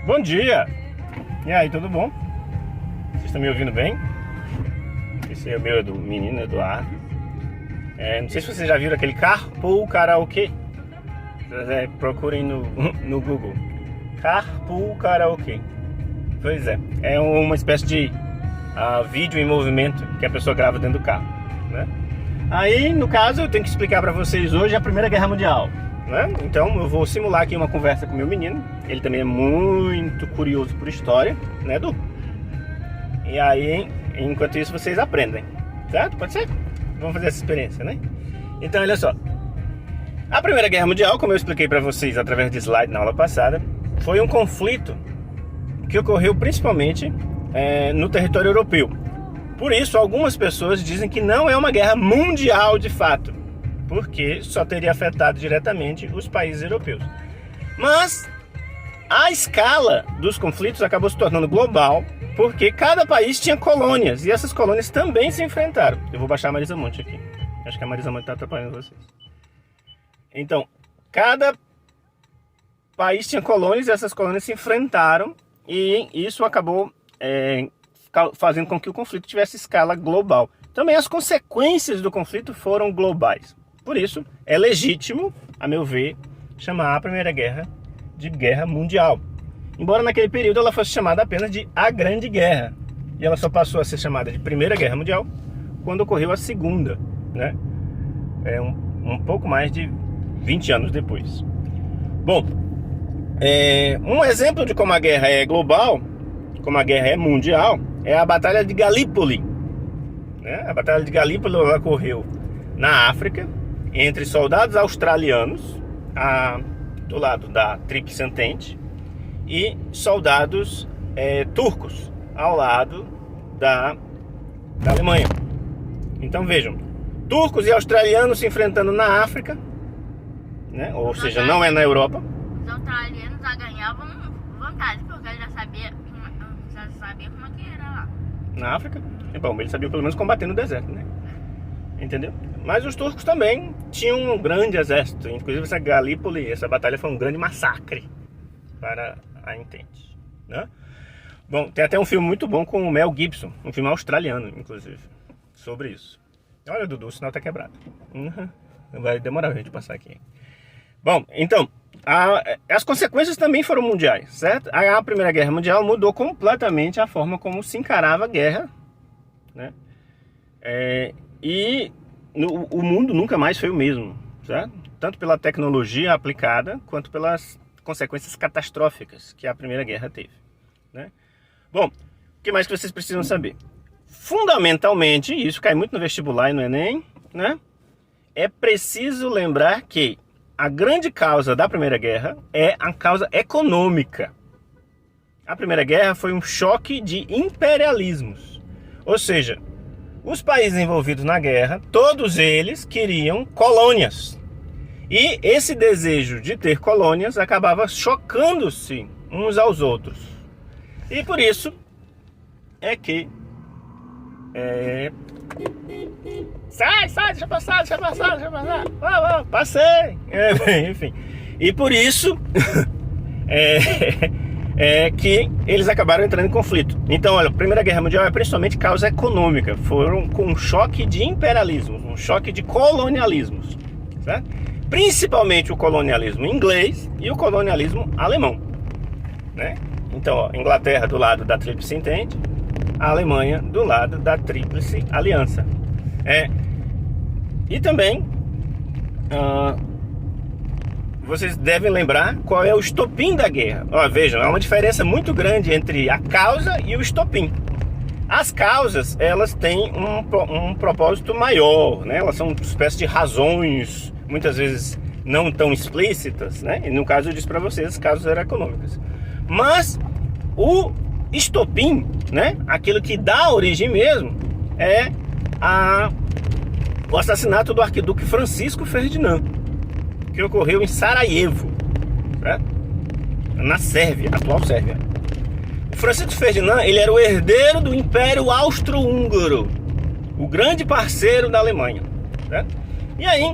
Bom dia! E aí, tudo bom? Vocês estão me ouvindo bem? Esse é o meu menino Eduardo. Não sei se vocês já viram aquele Carpool Karaokê. Procurem no Google. Carpool Karaokê. Pois é uma espécie de vídeo em movimento que a pessoa grava dentro do carro, né? Aí, no caso, eu tenho que explicar para vocês hoje a Primeira Guerra Mundial, né? Então eu vou simular aqui uma conversa com meu menino. Ele também é muito curioso por história, né, Edu? E aí, enquanto isso, vocês aprendem, certo? Pode ser? Vamos fazer essa experiência, né? Então, olha só. A Primeira Guerra Mundial, como eu expliquei para vocês através de slide na aula passada, foi um conflito que ocorreu principalmente no território europeu. Por isso, algumas pessoas dizem que não é uma guerra mundial de fato, porque só teria afetado diretamente os países europeus. Mas a escala dos conflitos acabou se tornando global, porque cada país tinha colônias, e essas colônias também se enfrentaram. Eu vou baixar a Marisa Monte aqui. Acho que a Marisa Monte está atrapalhando vocês. Então, cada país tinha colônias, e essas colônias se enfrentaram, e isso acabou fazendo com que o conflito tivesse escala global. Também as consequências do conflito foram globais. Por isso, é legítimo, a meu ver, chamar a Primeira Guerra de Guerra Mundial. Embora naquele período ela fosse chamada apenas de A Grande Guerra. E ela só passou a ser chamada de Primeira Guerra Mundial quando ocorreu a Segunda, né? Um pouco mais de 20 anos depois. Bom, um exemplo de como a guerra é global, como a guerra é mundial, é a Batalha de Galípoli, né? A Batalha de Galípoli ocorreu na África, entre soldados australianos, do lado da Tríplice Entente, e soldados turcos, ao lado da Alemanha. Então vejam, turcos e australianos se enfrentando na África, né? Ou seja, não é na Europa. Os australianos já ganhavam vantagem, porque eles já sabia como é que era lá. Na África? Bom, eles sabiam pelo menos combater no deserto, né? Entendeu? Mas os turcos também tinham um grande exército. Inclusive essa Galípoli, essa batalha foi um grande massacre para a Entente, né? Bom, tem até um filme muito bom com o Mel Gibson, um filme australiano, inclusive, sobre isso. Olha, Dudu, o sinal tá quebrado. Vai demorar a gente passar aqui. Bom, então, as consequências também foram mundiais, certo? A Primeira Guerra Mundial mudou completamente a forma como se encarava a guerra, né? O mundo nunca mais foi o mesmo, certo? Tanto pela tecnologia aplicada, quanto pelas consequências catastróficas que a Primeira Guerra teve, né? Bom, o que mais que vocês precisam saber? Fundamentalmente, isso cai muito no vestibular e no Enem, né? É preciso lembrar que a grande causa da Primeira Guerra é a causa econômica. A Primeira Guerra foi um choque de imperialismos, ou seja, os países envolvidos na guerra, todos eles queriam colônias. E esse desejo de ter colônias acabava chocando-se uns aos outros. E por isso é que... Sai, deixa passar. Passei. Enfim. E por isso que eles acabaram entrando em conflito. Então, olha, a Primeira Guerra Mundial é principalmente causa econômica. Foram com um choque de imperialismos, um choque de colonialismos, certo? Principalmente o colonialismo inglês e o colonialismo alemão, né? Então, ó, Inglaterra do lado da Tríplice Entente, a Alemanha do lado da Tríplice Aliança. E também vocês devem lembrar qual é o estopim da guerra. Ó, vejam, há uma diferença muito grande entre a causa e o estopim. As causas, elas têm um propósito maior, né? Elas são uma espécie de razões, muitas vezes não tão explícitas, né? E no caso eu disse para vocês, as causas eram econômicas. Mas o estopim, né? Aquilo que dá origem mesmo, é o assassinato do arquiduque Francisco Ferdinand, que ocorreu em Sarajevo, certo? Na Sérvia, atual Sérvia. O Francisco Ferdinand, ele era o herdeiro do Império Austro-Húngaro, o grande parceiro da Alemanha, certo? E aí,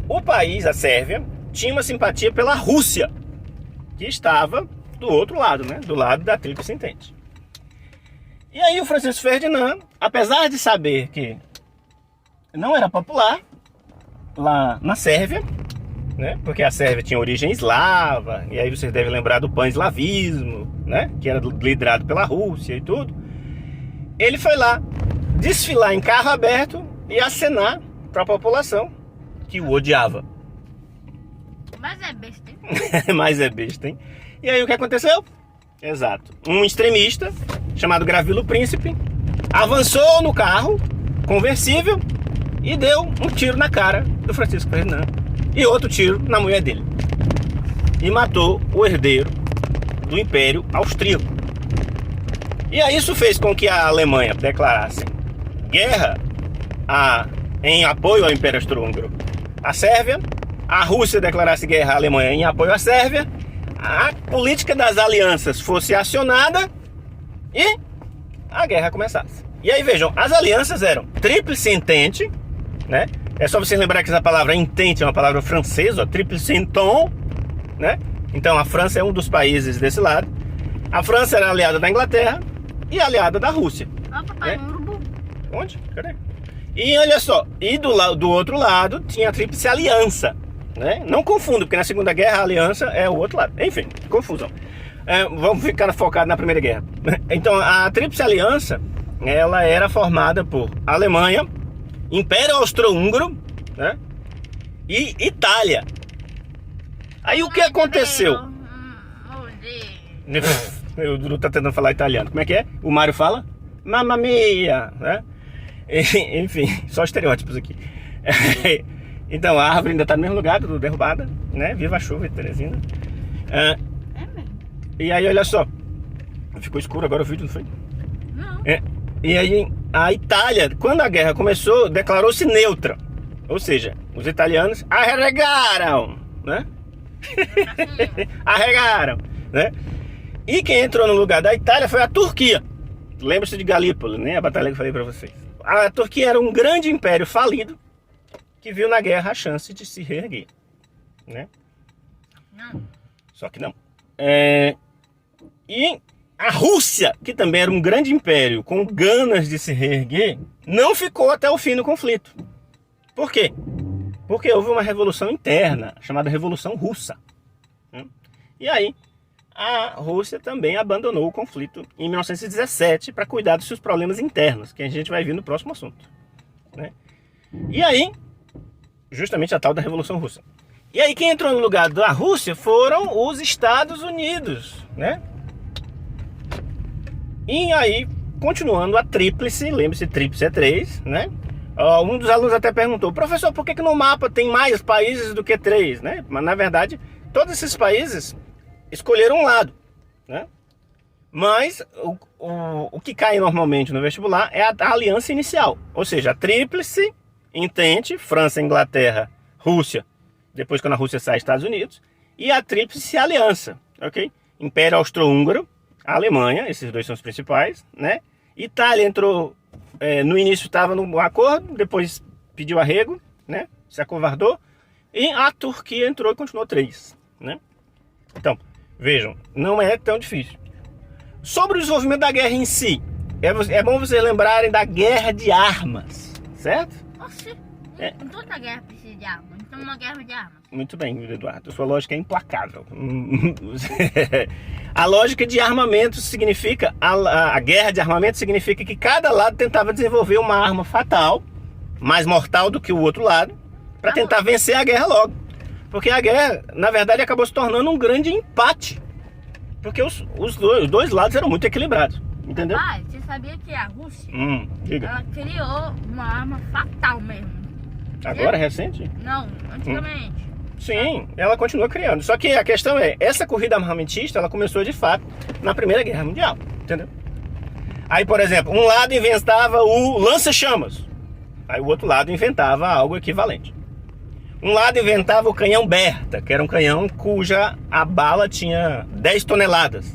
o país, a Sérvia, tinha uma simpatia pela Rússia, que estava do outro lado, né? Do lado da Tríplice Entente. E aí o Francisco Ferdinand, apesar de saber que não era popular lá na Sérvia, né? Porque a Sérvia tinha origem eslava, e aí vocês devem lembrar do pan-eslavismo, né? Que era liderado pela Rússia e tudo. Ele foi lá desfilar em carro aberto e acenar para a população que o odiava. Mas é besta, hein? Mas é besta, hein? E aí o que aconteceu? Exato. Um extremista chamado Gravilo Príncipe avançou no carro conversível e deu um tiro na cara do Francisco Ferdinand e outro tiro na mulher dele. E matou o herdeiro do Império Austríaco. E aí isso fez com que a Alemanha declarasse guerra em apoio ao Império Austro-Húngaro à Sérvia, a Rússia declarasse guerra à Alemanha em apoio à Sérvia, a política das alianças fosse acionada e a guerra começasse. E aí vejam, as alianças eram Tríplice Entente, né? É só vocês lembrar que essa palavra entente é uma palavra francesa, ó, Tríplice Entente, né? Então a França é um dos países desse lado. A França era aliada da Inglaterra e aliada da Rússia. Ó, papai, né? um urubu. Onde? Cadê? E olha só, e do outro lado tinha a Tríplice Aliança, né? Não confundo, porque na Segunda Guerra a aliança é o outro lado. Enfim, confusão. Vamos ficar focados na Primeira Guerra. Então a Tríplice Aliança, ela era formada por Alemanha, Império Austro-Húngaro, né? E Itália. Aí o que aconteceu? O Duru tá tentando falar italiano. Como é que é? O Mário fala? Mamma mia, né? Enfim, só estereótipos aqui. Então a árvore ainda tá no mesmo lugar, tudo derrubada, né? Viva a chuva, Teresina. É mesmo? E aí, olha só. Ficou escuro agora o vídeo, não foi? Não. E aí, a Itália, quando a guerra começou, declarou-se neutra. Ou seja, os italianos arregaram, né? Arregaram, né? E quem entrou no lugar da Itália foi a Turquia. Lembra-se de Galípoli, né? A batalha que eu falei pra vocês. A Turquia era um grande império falido que viu na guerra a chance de se reerguer, né? Não. Só que não. E a Rússia, que também era um grande império com ganas de se reerguer, não ficou até o fim do conflito. Por quê? Porque houve uma revolução interna, chamada Revolução Russa. E aí, a Rússia também abandonou o conflito em 1917 para cuidar dos seus problemas internos, que a gente vai ver no próximo assunto, né? E aí, justamente a tal da Revolução Russa. E aí quem entrou no lugar da Rússia foram os Estados Unidos, né? E aí, continuando a tríplice, lembre-se, tríplice é 3, né? Um dos alunos até perguntou, professor, por que no mapa tem mais países do que 3, né? Mas na verdade, todos esses países escolheram um lado, né? Mas o que cai normalmente no vestibular é a aliança inicial, ou seja, a tríplice entente, França, Inglaterra, Rússia, depois quando a Rússia sai, Estados Unidos, e a tríplice aliança, ok? Império Austro-Húngaro, a Alemanha, esses dois são os principais, né? Itália entrou, no início estava no acordo, depois pediu arrego, né? Se acovardou, e a Turquia entrou e continuou 3, né? Então, vejam, não é tão difícil. Sobre o desenvolvimento da guerra em si, é bom vocês lembrarem da guerra de armas, certo? Oxi, toda guerra precisa de armas, então uma guerra de armas. Muito bem, Eduardo, sua lógica é implacável. A lógica de armamento significa, a guerra de armamento significa que cada lado tentava desenvolver uma arma fatal, mais mortal do que o outro lado, para tentar vencer a guerra logo. Porque a guerra, na verdade, acabou se tornando um grande empate. Porque os dois lados eram muito equilibrados, entendeu? Pai, você sabia que a Rússia, diga. ela criou uma arma fatal mesmo? Agora, recente? Não, antigamente. Sim, ela continua criando. Só que a questão é, essa corrida armamentista, ela começou de fato na Primeira Guerra Mundial, entendeu? Aí, por exemplo, um lado inventava o lança-chamas. Aí o outro lado inventava algo equivalente. Um lado inventava o canhão Berta, que era um canhão cuja a bala tinha 10 toneladas.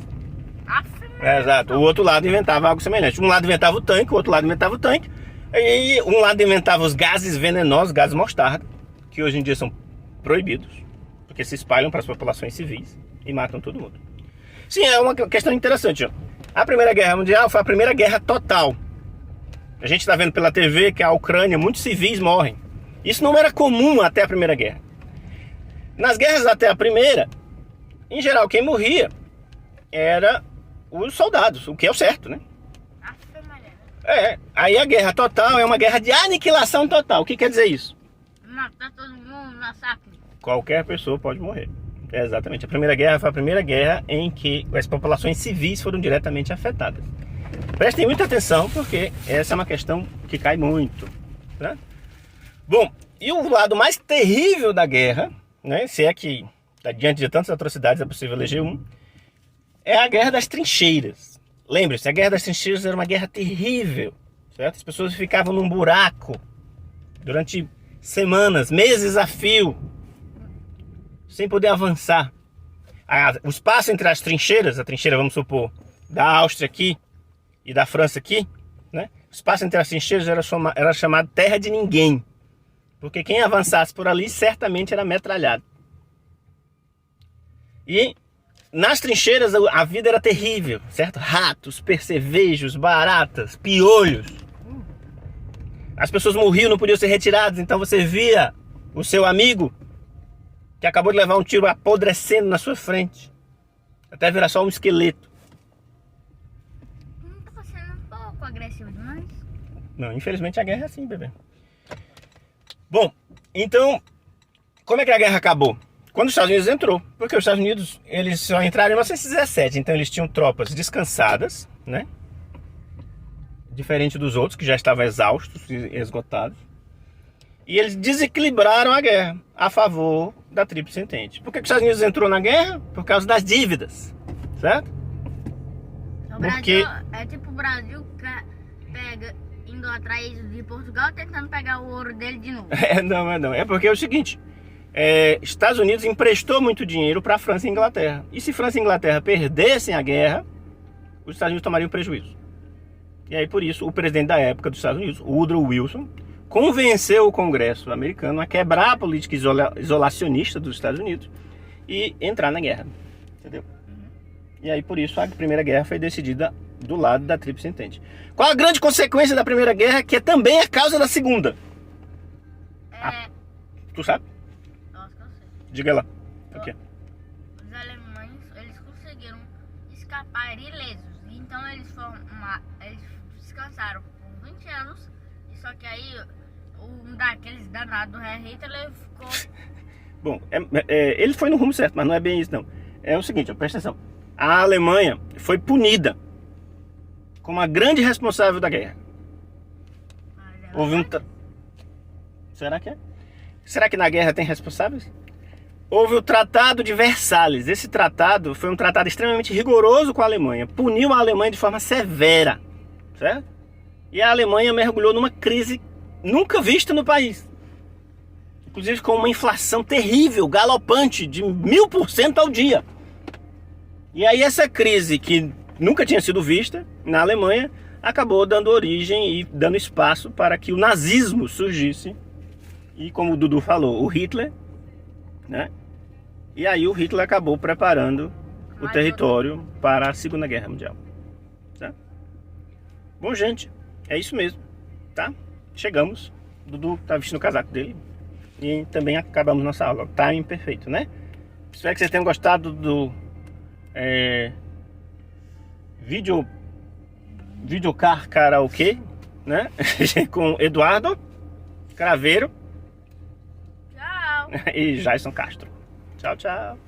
Exato. O outro lado inventava algo semelhante. Um lado inventava o tanque, o outro lado inventava o tanque. E um lado inventava os gases venenosos, gases mostarda, que hoje em dia são proibidos, que se espalham para as populações civis e matam todo mundo. Sim, é uma questão interessante. Ó. A Primeira Guerra Mundial foi a primeira guerra total. A gente está vendo pela TV que a Ucrânia, muitos civis morrem. Isso não era comum até a Primeira Guerra. Nas guerras até a Primeira, em geral, quem morria era os soldados, o que é o certo, né? Aí a guerra total é uma guerra de aniquilação total. O que quer dizer isso? Matar todo mundo, massacre. Qualquer pessoa pode morrer. É exatamente. A Primeira Guerra foi a primeira guerra em que as populações civis foram diretamente afetadas. Prestem muita atenção, porque essa é uma questão que cai muito, né? Bom, e o lado mais terrível da guerra, né, se é que diante de tantas atrocidades é possível eleger um, é a Guerra das Trincheiras. Lembre-se, a Guerra das Trincheiras era uma guerra terrível, certo? As pessoas ficavam num buraco durante semanas, meses a fio, sem poder avançar. O espaço entre as trincheiras, a trincheira, vamos supor, da Áustria aqui e da França aqui, né? O espaço entre as trincheiras era chamado terra de ninguém, porque quem avançasse por ali certamente era metralhado. E nas trincheiras a vida era terrível, certo? Ratos, percevejos, baratas, piolhos. As pessoas morriam, não podiam ser retiradas, então você via o seu amigo que acabou de levar um tiro apodrecendo na sua frente, até virar só um esqueleto. Não tá sendo um pouco agressivo demais? Não, infelizmente a guerra é assim, bebê. Bom, então, como é que a guerra acabou? Quando os Estados Unidos entrou, porque os Estados Unidos, eles só entraram em 1917, então eles tinham tropas descansadas, né? Diferente dos outros, que já estavam exaustos e esgotados. E eles desequilibraram a guerra a favor da Tríplice Entente. Por que os Estados Unidos entrou na guerra? Por causa das dívidas, certo? O Brasil é tipo o Brasil que pega, indo atrás de Portugal, tentando pegar o ouro dele de novo. Não. É porque é o seguinte... Estados Unidos emprestou muito dinheiro para a França e Inglaterra. E se França e Inglaterra perdessem a guerra, os Estados Unidos tomariam prejuízo. E aí, por isso, o presidente da época dos Estados Unidos, Woodrow Wilson, convenceu o Congresso americano a quebrar a política isolacionista dos Estados Unidos e entrar na guerra. Entendeu? E aí, por isso, a Primeira Guerra foi decidida do lado da Tríplice Entente. Qual a grande consequência da Primeira Guerra, que é também a causa da Segunda? Tu sabe? Diga lá. O quê? Os alemães, eles conseguiram escapar ilesos. Então eles descansaram por 20 anos. E só que aí um daqueles danados do Hitler ficou... Bom, ele foi no rumo certo, mas não é bem isso não. É o seguinte, ó, presta atenção. A Alemanha foi punida como a grande responsável da guerra. Houve um... Será que é? Será que na guerra tem responsáveis? Houve o Tratado de Versalhes. Esse tratado foi um tratado extremamente rigoroso com a Alemanha. Puniu a Alemanha de forma severa, certo? E a Alemanha mergulhou numa crise nunca vista no país. Inclusive com uma inflação terrível, galopante, de 1000% ao dia. E aí essa crise, que nunca tinha sido vista na Alemanha, acabou dando origem e dando espaço para que o nazismo surgisse. E como o Dudu falou, o Hitler... né? E aí o Hitler acabou preparando o território para a Segunda Guerra Mundial, tá? Bom, gente, é isso mesmo, tá? Chegamos, o Dudu tá vestindo o casaco dele e também acabamos nossa aula. Timing perfeito, né? Espero que vocês tenham gostado do videocar karaokê, né? Com Eduardo Craveiro e Jason Castro. Tchau, tchau.